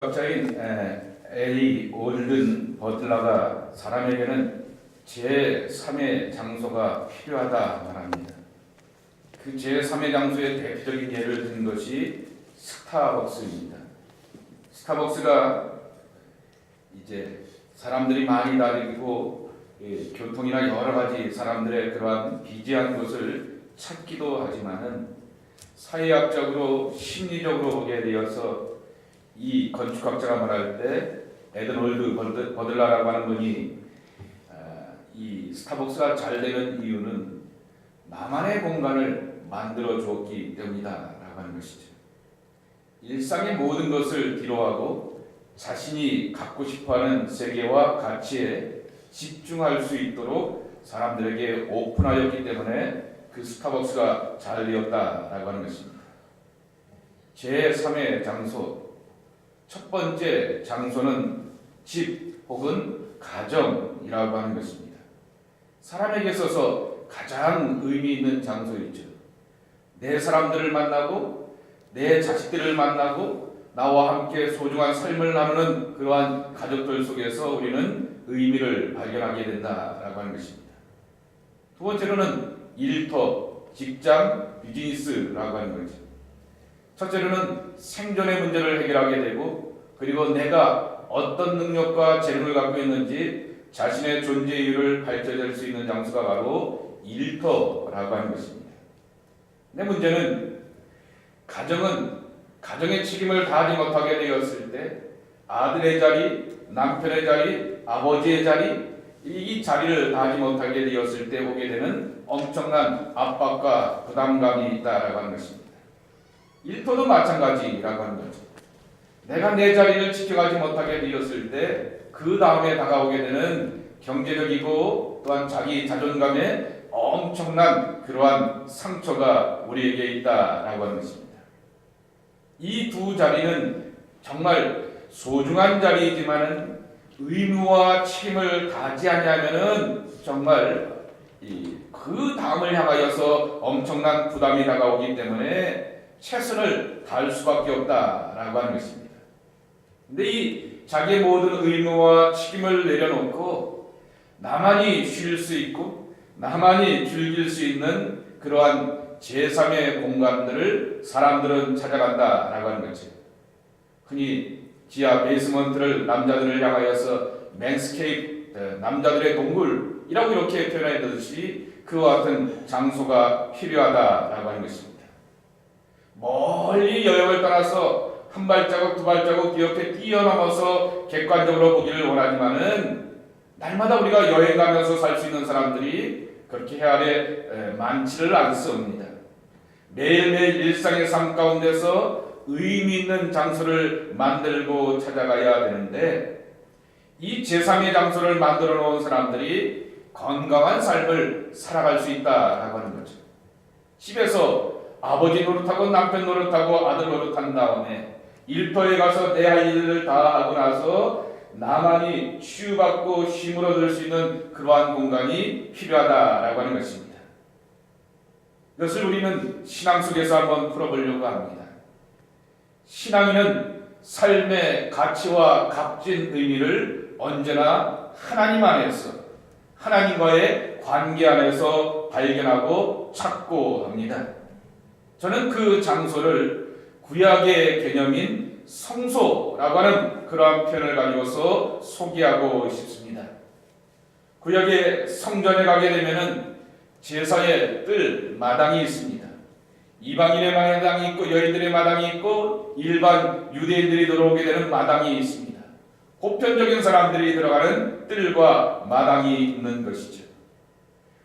학자인 엘리 올든 버틀러가 사람에게는 제3의 장소가 필요하다 말합니다. 그 제3의 장소의 대표적인 예를 든 것이 스타벅스입니다. 스타벅스가 이제 사람들이 많이 다니고 교통이나 여러 가지 사람들의 그러한 비지한 곳을 찾기도 하지만은 사회학적으로 심리적으로 보게 되어서 이 건축학자가 말할 때 에드월드 버들러라고 하는 분이 이 스타벅스가 잘 되는 이유는 나만의 공간을 만들어 주었기 때문이다라고 하는 것이죠. 일상의 모든 것을 뒤로하고 자신이 갖고 싶어하는 세계와 가치에 집중할 수 있도록 사람들에게 오픈하였기 때문에 그 스타벅스가 잘 되었다라고 하는 것입니다. 제3의 장소, 첫 번째 장소는 집 혹은 가정이라고 하는 것입니다. 사람에게 있어서 가장 의미 있는 장소이죠. 내 사람들을 만나고 내 자식들을 만나고 나와 함께 소중한 삶을 나누는 그러한 가족들 속에서 우리는 의미를 발견하게 된다라고 하는 것입니다. 두 번째로는 일터, 직장, 비즈니스라고 하는 거죠. 첫째로는 생존의 문제를 해결하게 되고, 그리고 내가 어떤 능력과 재능을 갖고 있는지 자신의 존재 이유를 밝혀낼 수 있는 장소가 바로 일터라고 하는 것입니다. 내 문제는 가정의 책임을 다하지 못하게 되었을 때 아들의 자리, 남편의 자리, 아버지의 자리, 이 자리를 다하지 못하게 되었을 때 오게 되는 엄청난 압박과 부담감이 있다라고 하는 것입니다. 일터도 마찬가지라고 하는 거죠. 내가 내 자리를 지켜가지 못하게 되었을 때 그 다음에 다가오게 되는 경제적이고 또한 자기 자존감에 엄청난 그러한 상처가 우리에게 있다라고 하는 것입니다. 이 두 자리는 정말 소중한 자리이지만은 의무와 책임을 다하지 않으면은 정말 그 다음을 향하여서 엄청난 부담이 다가오기 때문에 최선을 다할 수밖에 없다라고 하는 것입니다. 근데 이 자기의 모든 의무와 책임을 내려놓고 나만이 쉴 수 있고 나만이 즐길 수 있는 그러한 제3의 공간들을 사람들은 찾아간다라고 하는 거죠. 흔히 지하 베이스먼트를 남자들을 향하여서 맨스케이프, 남자들의 동굴이라고 이렇게 표현하듯이 그와 같은 장소가 필요하다라고 하는 것입니다. 멀리 여행을 떠나서 한 발자국 두 발자국 이렇게 뛰어넘어서 객관적으로 보기를 원하지만은 날마다 우리가 여행 가면서 살 수 있는 사람들이 그렇게 해안에 많지를 않습니다. 매일매일 일상의 삶 가운데서 의미 있는 장소를 만들고 찾아가야 되는데 이 제3의 장소를 만들어 놓은 사람들이 건강한 삶을 살아갈 수 있다라고 하는 거죠. 집에서 아버지 노릇하고 남편 노릇하고 아들 노릇한 다음에 일터에 가서 내 할 일을 다 하고 나서 나만이 치유받고 쉼을 얻을 수 있는 그러한 공간이 필요하다라고 하는 것입니다. 이것을 우리는 신앙 속에서 한번 풀어보려고 합니다. 신앙인은 삶의 가치와 값진 의미를 언제나 하나님 안에서, 하나님과의 관계 안에서 발견하고 찾고 합니다. 저는 그 장소를 구약의 개념인 성소라고 하는 그러한 표현을 가지고서 소개하고 싶습니다. 구약의 성전에 가게 되면은 제사의 뜰 마당이 있습니다. 이방인의 마당이 있고 여인들의 마당이 있고 일반 유대인들이 들어오게 되는 마당이 있습니다. 보편적인 사람들이 들어가는 뜰과 마당이 있는 것이죠.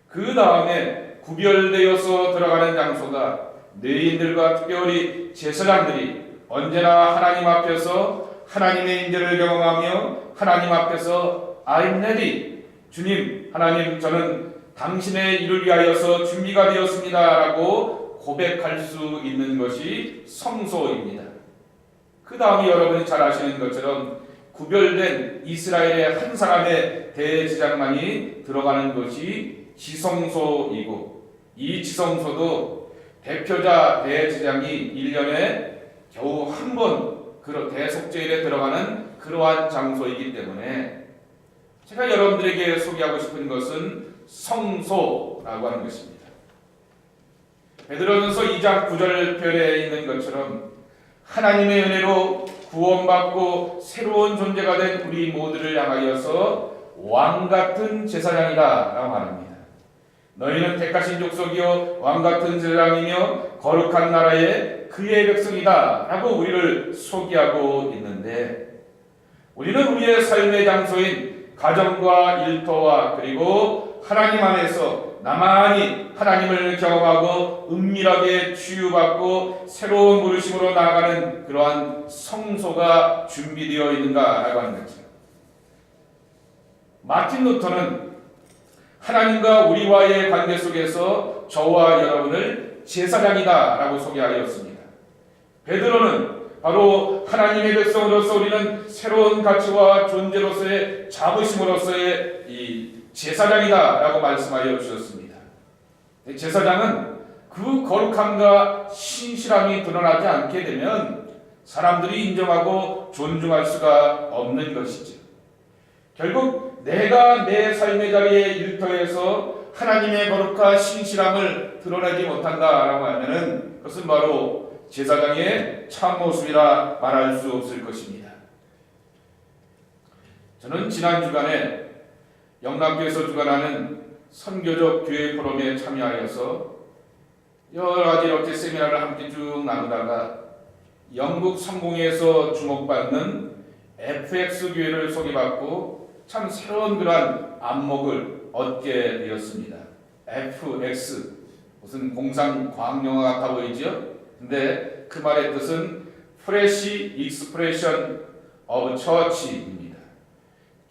그 다음에 구별되어서 들어가는 장소가 뇌인들과 특별히 제사장들이 언제나 하나님 앞에서 하나님의 인재를 경험하며 하나님 앞에서 I'm ready, 주님, 하나님 저는 당신의 일을 위하여서 준비가 되었습니다 라고 고백할 수 있는 것이 성소입니다. 그 다음에 여러분이 잘 아시는 것처럼 구별된 이스라엘의 한 사람의 대제사장만이 들어가는 것이 지성소이고, 이 지성소도 대표자 대제사장이 1년에 겨우 한 번 대속죄일에 들어가는 그러한 장소이기 때문에 제가 여러분들에게 소개하고 싶은 것은 성소라고 하는 것입니다. 베드로전서 2장 9절 표현에 있는 것처럼 하나님의 은혜로 구원받고 새로운 존재가 된 우리 모두를 향하여서 왕같은 제사장이다 라고 말합니다. 너희는 택하신 족속이요 왕같은 제사장이며 거룩한 나라의 그의 백성이다 라고 우리를 소개하고 있는데, 우리는 우리의 삶의 장소인 가정과 일터와 그리고 하나님 안에서 나만이 하나님을 경험하고 은밀하게 치유받고 새로운 부르심으로 나아가는 그러한 성소가 준비되어 있는가라고 하는 거죠. 마틴 루터는 하나님과 우리와의 관계 속에서 저와 여러분을 제사장이다 라고 소개하였습니다. 베드로는 바로 하나님의 백성으로서 우리는 새로운 가치와 존재로서의 자부심으로서의 이 제사장이다 라고 말씀하여 주셨습니다. 제사장은 그 거룩함과 신실함이 드러나지 않게 되면 사람들이 인정하고 존중할 수가 없는 것이죠. 결국 내가 내 삶의 자리에 일터에서 하나님의 거룩한 신실함을 드러내지 못한다라고 하면은 그것은 바로 제사장의 참모습이라 말할 수 없을 것입니다. 저는 지난 주간에 영남교에서 주관하는 선교적 교회 포럼에 참여하여서 여러 가지 이렇게 세미나를 함께 쭉 나누다가 영국 성공회에서 주목받는 FX 교회를 소개받고 참 새로운 그러한 안목을 얻게 되었습니다. FX 무슨 공상과학 영화 같아 보이죠? 근데 그 말의 뜻은 Fresh Expression of Church입니다.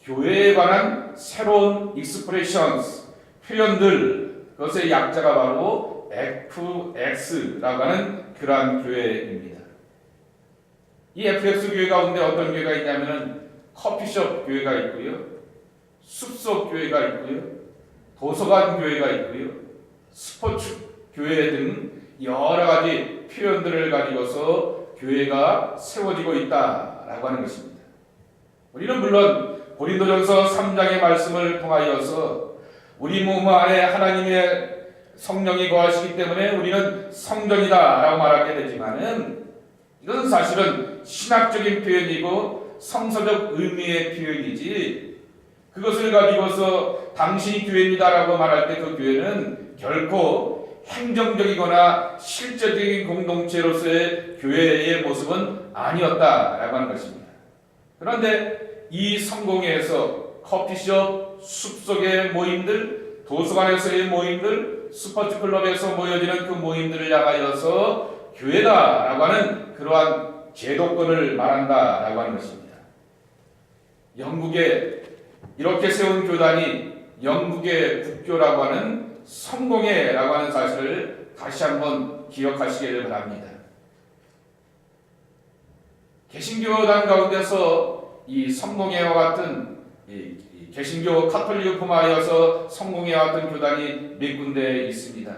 교회에 관한 새로운 expressions, 표현들, 그것의 약자가 바로 FX라고 하는 그러한 교회입니다. 이 FX 교회 가운데 어떤 교회가 있냐면은 커피숍 교회가 있고요, 숲속 교회가 있고요, 도서관 교회가 있고요, 스포츠 교회 등 여러 가지 표현들을 가지고서 교회가 세워지고 있다라고 하는 것입니다. 우리는 물론 고린도전서 3장의 말씀을 통하여서 우리 몸 안에 하나님의 성령이 거하시기 때문에 우리는 성전이다라고 말하게 되지만은 이것은 사실은 신학적인 표현이고 성서적 의미의 표현이지, 그것을 가지고서 당신이 교회입니다라고 말할 때 그 교회는 결코 행정적이거나 실제적인 공동체로서의 교회의 모습은 아니었다라고 하는 것입니다. 그런데 이 성공회에서 커피숍, 숲속의 모임들, 도서관에서의 모임들, 스포츠 클럽에서 모여지는 그 모임들을 향하여서 교회다라고 하는 그러한 제도권을 말한다라고 하는 것입니다. 영국에 이렇게 세운 교단이 영국의 국교라고 하는 성공회라고 하는 사실을 다시 한번 기억하시기를 바랍니다. 개신교단 가운데서 이 성공회와 같은 개신교 카톨릭을 품하여서 성공회와 같은 교단이 몇 군데 있습니다.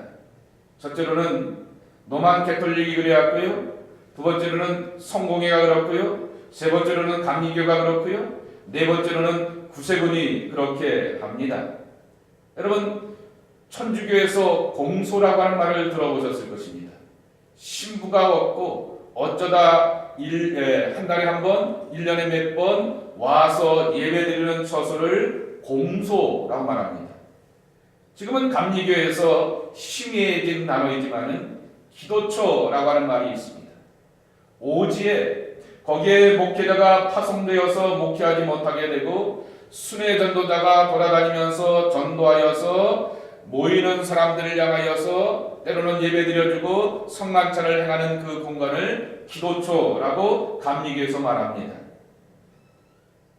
첫째로는 노만 캐톨릭이 그래왔고요, 두 번째로는 성공회가 그렇고요, 세 번째로는 감리교가 그렇고요, 네 번째로는 구세군이 그렇게 합니다. 여러분, 천주교에서 공소라고 하는 말을 들어보셨을 것입니다. 신부가 없고 어쩌다 한 달에 한 번, 1년에 몇 번 와서 예배드리는 처소를 공소라고 말합니다. 지금은 감리교에서 희미해진 단어이지만은 기도처라고 하는 말이 있습니다. 오지에 거기에 목회자가 파송되어서 목회하지 못하게 되고 순회 전도자가 돌아다니면서 전도하여서 모이는 사람들을 향하여서 때로는 예배드려주고 성만찬을 행하는 그 공간을 기도처라고 감리교에서 말합니다.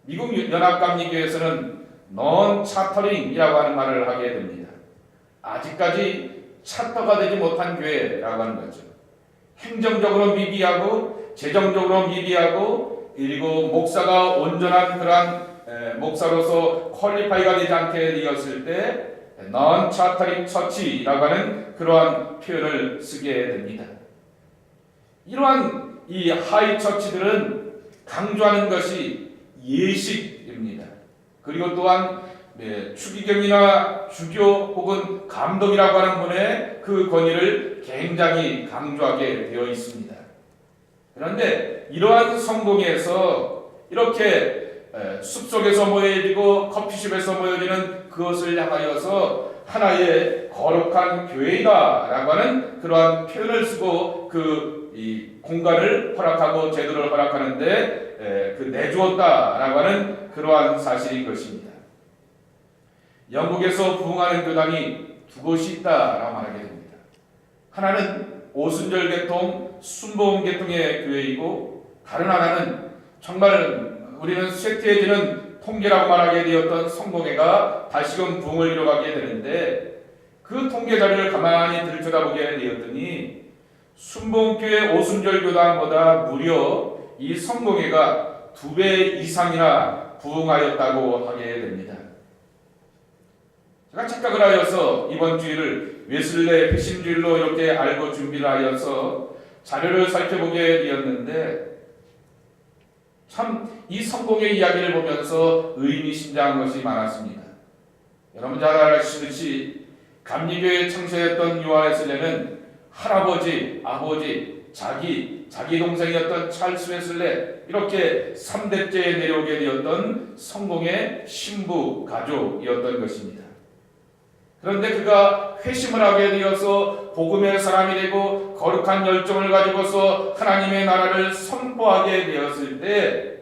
미국 연합감리교에서는 non chartering이라고 하는 말을 하게 됩니다. 아직까지 차터가 되지 못한 교회라고 하는 거죠. 행정적으로 미비하고 재정적으로 미비하고 그리고 목사가 온전한 그러한 목사로서 퀄리파이가 되지 않게 되었을 때 non chartering church라고 하는 그러한 표현을 쓰게 됩니다. 이러한 이 하이 처치들은 강조하는 것이 예식입니다. 그리고 또한 추기경이나 주교 혹은 감독이라고 하는 분의 그 권위를 굉장히 강조하게 되어 있습니다. 그런데 이러한 성공에서 이렇게 숲속에서 모여지고 커피숍에서 모여지는 그것을 향하여서 하나의 거룩한 교회이다라고 하는 그러한 표현을 쓰고 이 공간을 허락하고 제도를 허락하는데 내주었다라고 하는 그러한 사실인 것입니다. 영국에서 부흥하는 교단이 두 곳이 있다라고 말하게 됩니다. 하나는 오순절 계통, 순복음 계통의 교회이고, 다른 하나는 정말 우리는 쇠퇴해지는 통계라고 말하게 되었던 성공회가 다시금 부흥을 이뤄가게 되는데, 그 통계 자료를 가만히 들여다보게 되었더니 순복음교회 오순절 교단보다 무려 이 성공회가 2배 이상이나 부흥하였다고 하게 됩니다. 제가 착각을 하여서 이번 주일을 웨슬레 회심주일로 이렇게 알고 준비를 하여서 자료를 살펴보게 되었는데, 참 이 성공의 이야기를 보면서 의미심장한 것이 많았습니다. 여러분 잘 아시듯이 감리교회 창세했던 요한 웨슬레는 할아버지, 아버지, 자기 동생이었던 찰스 웨슬레, 이렇게 3대째 내려오게 되었던 성공의 신부 가족이었던 것입니다. 그런데 그가 회심을 하게 되어서 복음의 사람이 되고 거룩한 열정을 가지고서 하나님의 나라를 선포하게 되었을 때,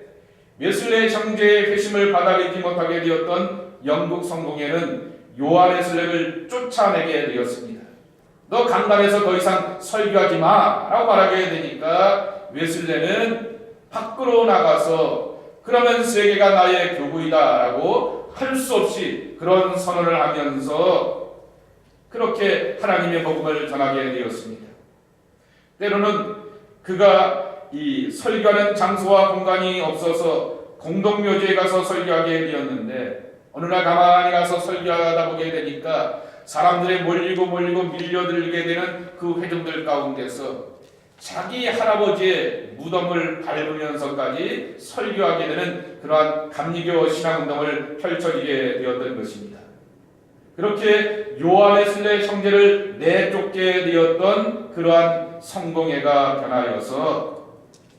웨슬레 형제의 회심을 받아들이지 못하게 되었던 영국 성공회는 요한 웨슬레를 쫓아내게 되었습니다. 너 강단에서 더 이상 설교하지 마 라고 말하게 되니까 웨슬레는 밖으로 나가서 그러면 세계가 나의 교구이다 라고 할 수 없이 그런 선언을 하면서 그렇게 하나님의 복음을 전하게 되었습니다. 때로는 그가 이 설교하는 장소와 공간이 없어서 공동묘지에 가서 설교하게 되었는데, 어느 날 가만히 가서 설교하다 보게 되니까 사람들이 몰리고 밀려들게 되는 그 회중들 가운데서 자기 할아버지의 무덤을 밟으면서까지 설교하게 되는 그러한 감리교 신앙운동을 펼쳐지게 되었던 것입니다. 그렇게 요한 웨슬레 형제를 내쫓게 되었던 그러한 성공회가 변하여서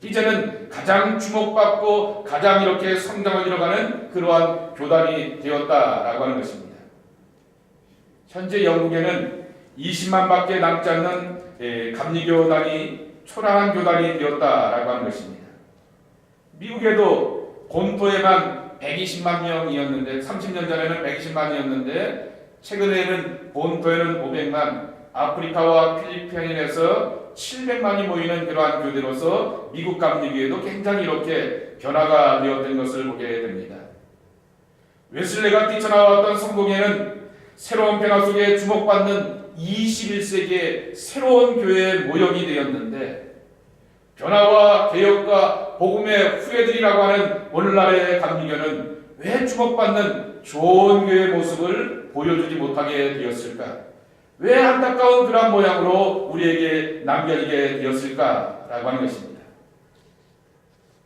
이제는 가장 주목받고 가장 이렇게 성장을 이뤄가는 그러한 교단이 되었다라고 하는 것입니다. 현재 영국에는 20만밖에 남지 않는 감리교단이 초라한 교단이 되었다라고 하는 것입니다. 미국에도 본토에만 120만 명이었는데, 30년 전에는 120만이었는데 최근에는 본토에는 500만, 아프리카와 필리핀에서 700만이 모이는 그러한 교대로서 미국 감리교회도 굉장히 이렇게 변화가 되었던 것을 보게 됩니다. 웨슬레가 뛰쳐나왔던 성공회는 새로운 변화 속에 주목받는 21세기의 새로운 교회의 모형이 되었는데, 변화와 개혁과 복음의 후예들이라고 하는 오늘날의 감리교는 왜 주목받는 좋은 교회의 모습을 보여주지 못하게 되었을까? 왜 안타까운 그런 모양으로 우리에게 남겨지게 되었을까라고 하는 것입니다.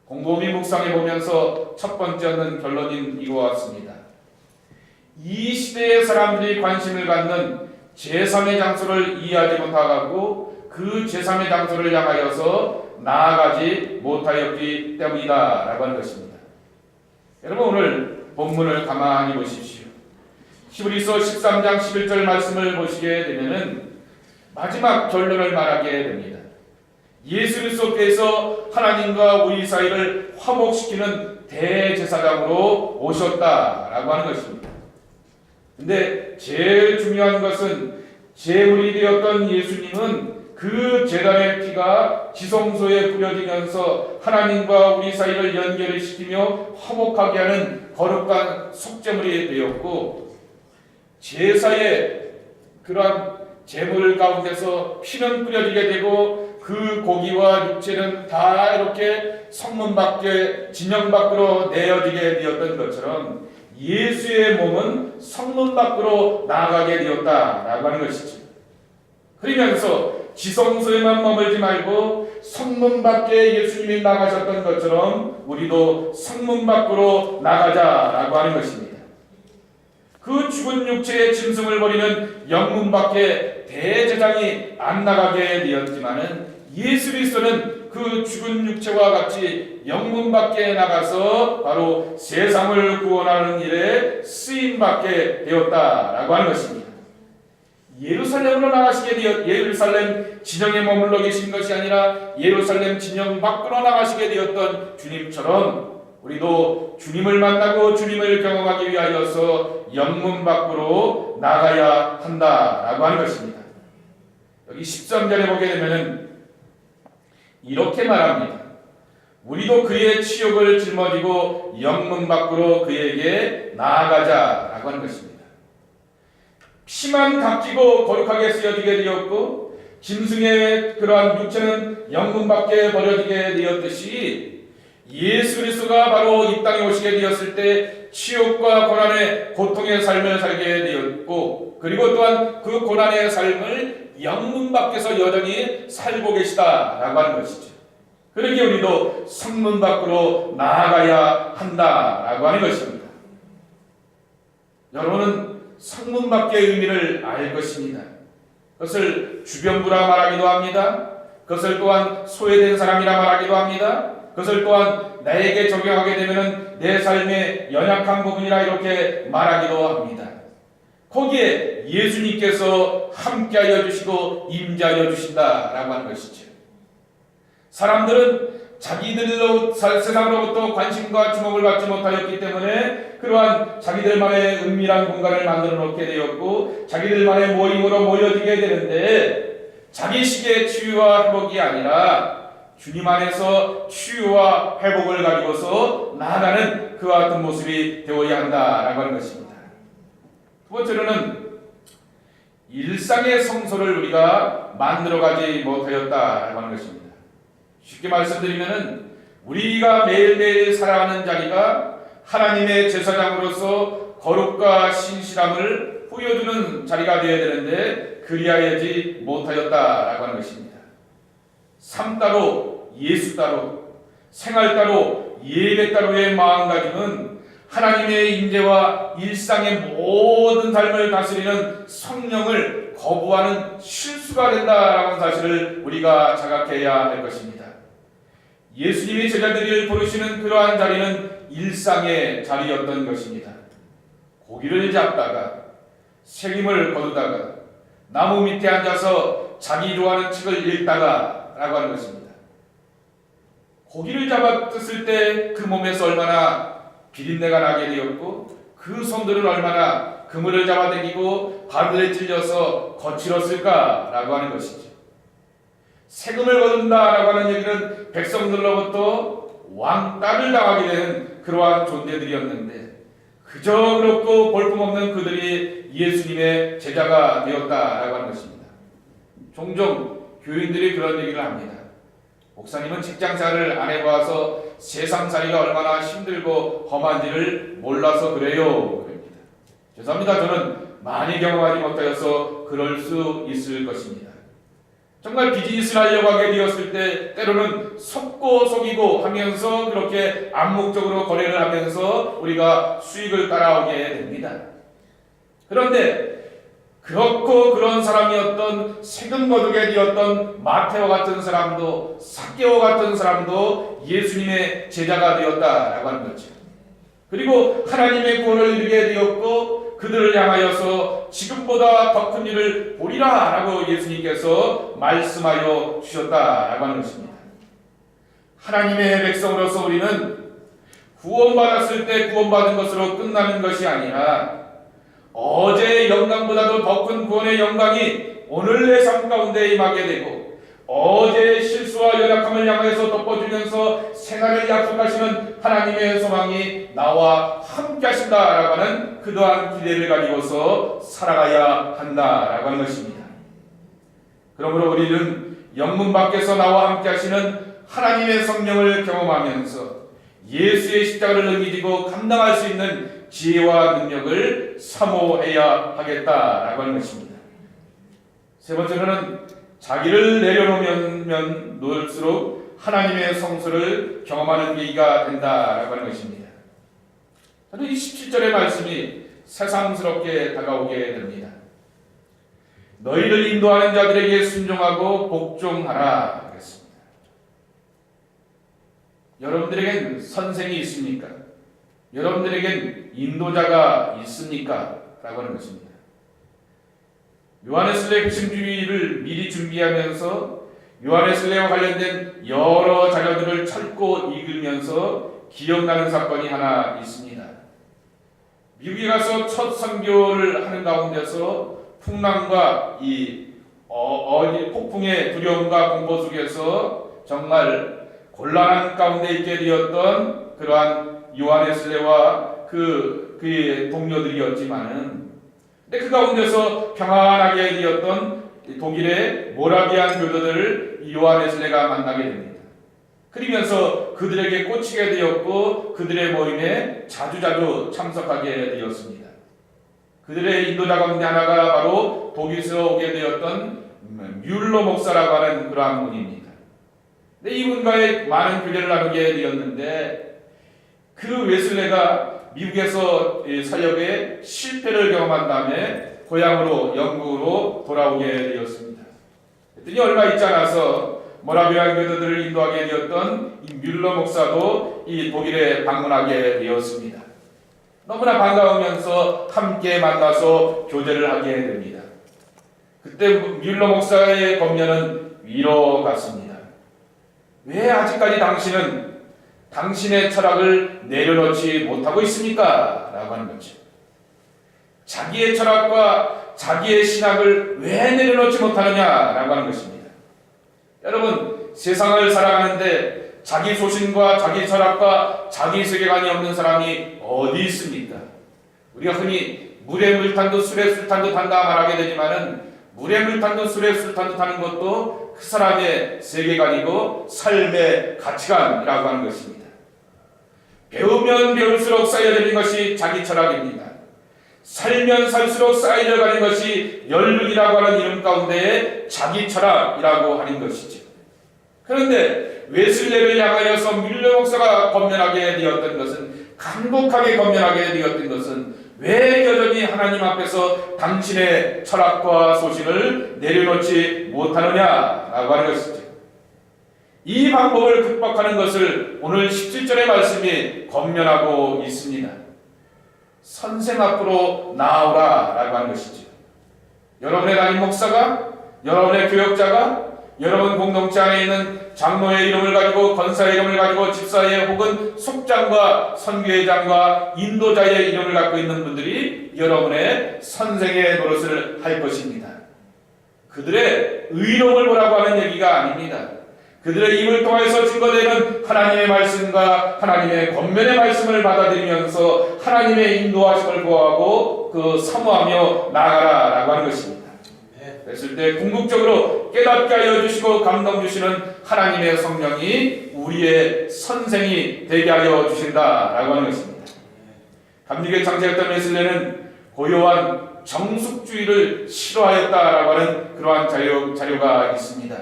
곰곰이 묵상해 보면서 첫 번째 얻는 결론인 이와 같습니다. 이 시대의 사람들이 관심을 갖는 제3의 장소를 이해하지 못하고 그 제3의 장소를 향하여서 나아가지 못하였기 때문이다라고 하는 것입니다. 여러분 오늘 본문을 가만히 보십시오. 히브리서 13장 11절 말씀을 보시게 되면은 마지막 결론을 말하게 됩니다. 예수 그리스도께서 하나님과 우리 사이를 화목시키는 대제사장으로 오셨다라고 하는 것입니다. 근데 제일 중요한 것은 제물이 되었던 예수님은 그 제단의 피가 지성소에 뿌려지면서 하나님과 우리 사이를 연결을 시키며 화목하게 하는 거룩한 속죄물이 되었고, 제사의 그러한 제물 가운데서 피는 뿌려지게 되고 그 고기와 육체는 다 이렇게 성문 밖에 진영 밖으로 내어지게 되었던 것처럼 예수의 몸은 성문 밖으로 나아가게 되었다라고 하는 것이죠. 그러면서 지성소에만 머물지 말고 성문 밖에 예수님이 나가셨던 것처럼 우리도 성문 밖으로 나가자라고 하는 것입니다. 그 죽은 육체의 짐승을 버리는 영문 밖에 대제사장이 안 나가게 되었지만은 예수 그리스도는 그 죽은 육체와 같이 영문 밖에 나가서 바로 세상을 구원하는 일에 쓰임 받게 되었다라고 하는 것입니다. 예루살렘으로 나가시게 되었, 예루살렘 진영에 머물러 계신 것이 아니라 예루살렘 진영 밖으로 나가시게 되었던 주님처럼 우리도 주님을 만나고 주님을 경험하기 위하여서 영문 밖으로 나가야 한다라고 하는 것입니다. 여기 13절에 보게 되면은 이렇게 말합니다. 우리도 그의 치욕을 짊어지고 영문 밖으로 그에게 나아가자라고 하는 것입니다. 피만 값지고 거룩하게 쓰여지게 되었고 짐승의 그러한 육체는 영문 밖에 버려지게 되었듯이 예수 그리스도가 바로 이 땅에 오시게 되었을 때 치욕과 고난의 고통의 삶을 살게 되었고 그리고 또한 그 고난의 삶을 영문 밖에서 여전히 살고 계시다라고 하는 것이죠. 그러기에 우리도 성문 밖으로 나아가야 한다라고 하는 것입니다. 여러분은 성문 밖의 의미를 알 것입니다. 그것을 주변부라 말하기도 합니다. 그것을 또한 소외된 사람이라 말하기도 합니다. 그것을 또한 나에게 적용하게 되면 내 삶의 연약한 부분이라 이렇게 말하기도 합니다. 거기에 예수님께서 함께하여 주시고 임재하여 주신다라고 하는 것이죠. 사람들은 자기들로 세상으로부터 관심과 주목을 받지 못하였기 때문에 그러한 자기들만의 은밀한 공간을 만들어 놓게 되었고 자기들만의 모임으로 모여지게 되는데 자기식의 치유와 회복이 아니라 주님 안에서 치유와 회복을 가지고서 나아가는 그와 같은 모습이 되어야 한다라고 하는 것입니다. 두 번째로는 일상의 성소를 우리가 만들어가지 못하였다라고 하는 것입니다. 쉽게 말씀드리면은 우리가 매일매일 살아가는 자리가 하나님의 제사장으로서 거룩과 신실함을 보여주는 자리가 되어야 되는데 그리하지 못하였다라고 하는 것입니다. 삶 따로 예수 따로 생활 따로 예배 따로의 마음가짐은 하나님의 임재와 일상의 모든 삶을 다스리는 성령을 거부하는 실수가 된다라는 사실을 우리가 자각해야 할 것입니다. 예수님이 제자들을 부르시는 그러한 자리는 일상의 자리였던 것입니다. 고기를 잡다가 책임을 거두다가 나무 밑에 앉아서 자기 좋아하는 책을 읽다가 라고 하는 것입니다. 고기를 잡았을 때 그 몸에서 얼마나 비린내가 나게 되었고 그 손들은 얼마나 그물을 잡아당기고 바늘에 찔려서 거칠었을까라고 하는 것이죠. 세금을 거둔다라고 하는 얘기는 백성들로부터 왕따를 당하게 되는 그러한 존재들이었는데 그저 그렇고 볼품없는 그들이 예수님의 제자가 되었다라고 하는 것입니다. 종종 교인들이 그런 얘기를 합니다. 목사님은 직장생활을 안 해봐서 세상살이가 얼마나 힘들고 험한지를 몰라서 그래요. 그럽니다. 죄송합니다. 저는 많이 경험하지 못하여서 그럴 수 있을 것입니다. 정말 비즈니스를 하려고 하게 되었을 때 때로는 속고 속이고 하면서 그렇게 암묵적으로 거래를 하면서 우리가 수익을 따라오게 됩니다. 그런데 그렇고 그런 사람이었던 세금 거두게 되었던 마테오 같은 사람도 삭개오 같은 사람도 예수님의 제자가 되었다라고 하는 거죠. 그리고 하나님의 구원을 이루게 되었고 그들을 향하여서 지금보다 더 큰 일을 보리라 라고 예수님께서 말씀하여 주셨다라고 하는 것입니다. 하나님의 백성으로서 우리는 구원받았을 때 구원받은 것으로 끝나는 것이 아니라 어제의 영광보다도 더 큰 구원의 영광이 오늘 내 삶 가운데 임하게 되고 어제의 실수와 연약함을 향해서 덮어주면서 생활을 약속하시는 하나님의 소망이 나와 함께 하신다라고 하는 그러한 기대를 가지고서 살아가야 한다라고 하는 것입니다. 그러므로 우리는 영문 밖에서 나와 함께 하시는 하나님의 성령을 경험하면서 예수의 십자가를 넘기지고 감당할 수 있는 지혜와 능력을 사모해야 하겠다라고 하는 것입니다. 세 번째로는 자기를 내려놓으면 놓을수록 하나님의 성수를 경험하는 계기가 된다라고 하는 것입니다. 저는 이 17절의 말씀이 새삼스럽게 다가오게 됩니다. 너희를 인도하는 자들에게 순종하고 복종하라 그랬습니다. 여러분들에겐 선생이 있습니까? 여러분들에겐 인도자가 있습니까? 라고 하는 것입니다. 요한웨슬레 개신주의를 미리 준비하면서 요한웨슬레와 관련된 여러 자료들을 찾고 읽으면서 기억나는 사건이 하나 있습니다. 미국에 가서 첫 선교를 하는 가운데서 풍랑과 이 폭풍의 두려움과 공포 속에서 정말 곤란한 가운데 있게 되었던 그러한 요한웨슬레와 그의 동료들이었지만은, 근데 그 가운데서 평안하게 되었던 독일의 모라비안 교도들을 요한웨슬레가 만나게 됩니다. 그러면서 그들에게 꽂히게 되었고 그들의 모임에 자주자주 참석하게 되었습니다. 그들의 인도자 가운데 하나가 바로 독일에서 오게 되었던 뮬러 목사라고 하는 그러한 분입니다. 근데 이분과의 많은 교제를 나누게 되었는데, 그 웨슬레가 미국에서 사역에 실패를 경험한 다음에 고향으로 영국으로 돌아오게 되었습니다. 그랬더니 얼마 있지 않아서 모라비안 교도들을 인도하게 되었던 이 뮬러 목사도 이 독일에 방문하게 되었습니다. 너무나 반가우면서 함께 만나서 교제를 하게 됩니다. 그때 뮬러 목사의 권면은 위로 같습니다. 왜 아직까지 당신은 당신의 철학을 내려놓지 못하고 있습니까? 라고 하는 거죠. 자기의 철학과 자기의 신학을 왜 내려놓지 못하느냐? 라고 하는 것입니다. 여러분, 세상을 살아가는데 자기 소신과 자기 철학과 자기 세계관이 없는 사람이 어디 있습니까? 우리가 흔히 물에 물 탄 듯 술에 술 탄 듯 한다 말하게 되지만은, 물에 물 탄 듯 술에 술 탄 듯 하는 것도 그 사람의 세계관이고 삶의 가치관이라고 하는 것입니다. 배우면 배울수록 쌓여지는 것이 자기 철학입니다. 살면 살수록 쌓여가는 것이 연륜이라고 하는 이름 가운데 자기 철학이라고 하는 것이죠. 그런데 웨슬레를 향하여서 뮬러 목사가 권면하게 되었던 것은, 간곡하게 권면하게 되었던 것은, 왜 여전히 하나님 앞에서 당신의 철학과 소신을 내려놓지 못하느냐라고 하는 것이죠. 이 방법을 극복하는 것을 오늘 17절의 말씀이 권면하고 있습니다. 선생 앞으로 나오라 라고 하는 것이죠. 여러분의 담임 목사가, 여러분의 교역자가, 여러분 공동체 안에 있는 장로의 이름을 가지고, 권사의 이름을 가지고, 집사의 혹은 속장과 선교회장과 인도자의 이름을 갖고 있는 분들이 여러분의 선생의 노릇을 할 것입니다. 그들의 의로움을 보라고 하는 얘기가 아닙니다. 그들의 입을 통해서 증거되는 하나님의 말씀과 하나님의 권면의 말씀을 받아들이면서 하나님의 인도하심을 구하고 그 사모하며 나아가라 라고 하는 것입니다. 그랬을 때 궁극적으로 깨닫게 하여 주시고 감동 주시는 하나님의 성령이 우리의 선생이 되게 하여 주신다 라고 하는 것입니다. 감리교에 창세했던 웨슬레는 고요한 정숙주의를 싫어하였다라고 하는 그러한 자료가 있습니다.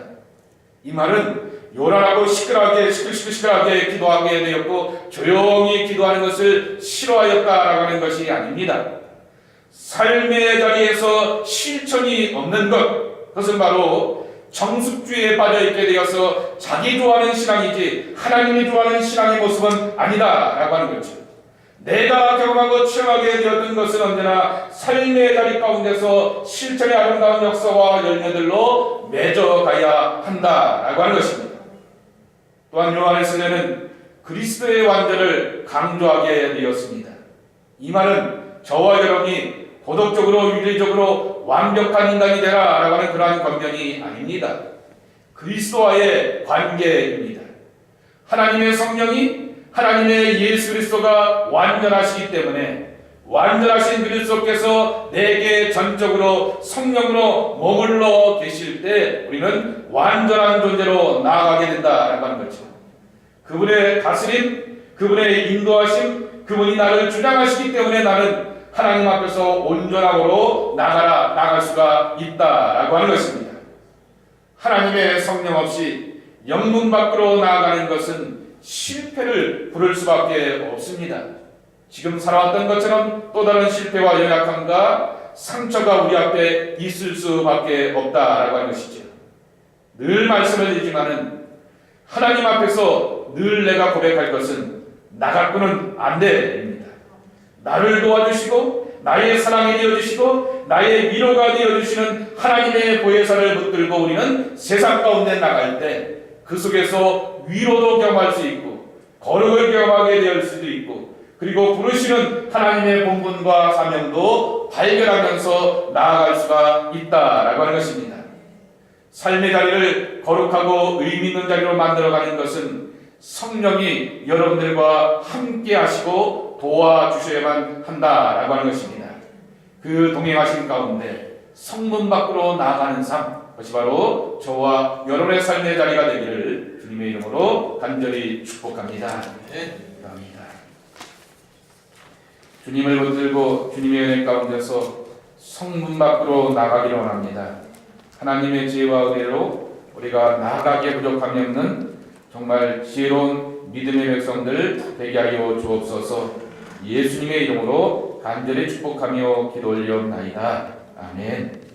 이 말은 요란하고 시끌시끌하게 기도하게 되었고 조용히 기도하는 것을 싫어하였다라고 하는 것이 아닙니다. 삶의 자리에서 실천이 없는 것, 그것은 바로 정숙주의에 빠져있게 되어서 자기 좋아하는 신앙이지 하나님이 좋아하는 신앙의 모습은 아니다라고 하는 거죠. 내가 경험하고 체험하게 되었던 것은 언제나 삶의 자리 가운데서 실천의 아름다운 역사와 열매들로 맺어가야 한다라고 하는 것입니다. 또한 요한웨슬레는 그리스도의 완전을 강조하게 되었습니다. 이 말은 저와 여러분이 도덕적으로 윤리적으로 완벽한 인간이 되라 라고 하는 그러한 권면이 아닙니다. 그리스도와의 관계입니다. 하나님의 성령이, 하나님의 예수 그리스도가 완전하시기 때문에 완전하신 그리스도께서 내게 전적으로 성령으로 머물러 계실 때 우리는 완전한 존재로 나아가게 된다라고 하는 거죠. 그분의 다스림, 그분의 인도하심, 그분이 나를 주장하시기 때문에 나는 하나님 앞에서 온전함으로 나갈 수가 있다라고 하는 것입니다. 하나님의 성령 없이 영문 밖으로 나아가는 것은 실패를 부를 수밖에 없습니다. 지금 살아왔던 것처럼 또 다른 실패와 연약함과 상처가 우리 앞에 있을 수밖에 없다라고 하는 것이죠. 늘 말씀을 드리지만은 하나님 앞에서 늘 내가 고백할 것은 나 갖고는 안 돼입니다. 나를 도와주시고 나의 사랑이 되어주시고 나의 위로가 되어주시는 하나님의 보혜사를 붙들고 우리는 세상 가운데 나갈 때 그 속에서 위로도 경험할 수 있고 거룩을 경험하게 될 수도 있고 그리고 부르시는 하나님의 본분과 사명도 발견하면서 나아갈 수가 있다라고 하는 것입니다. 삶의 자리를 거룩하고 의미 있는 자리로 만들어가는 것은 성령이 여러분들과 함께 하시고 도와주셔야만 한다라고 하는 것입니다. 그 동행하신 가운데 성문 밖으로 나아가는 삶, 그것이 바로 저와 여러분의 삶의 자리가 되기를 주님의 이름으로 간절히 축복합니다. 감사합니다. 주님을 붙들고 주님의 은혜 가운데서 성문 밖으로 나가기를 원합니다. 하나님의 지혜와 은혜로 우리가 나아가기에 부족함이 없는 정말 지혜로운 믿음의 백성들 되게 하여 주옵소서. 예수님의 이름으로 간절히 축복하며 기도 올리옵나이다. 아멘.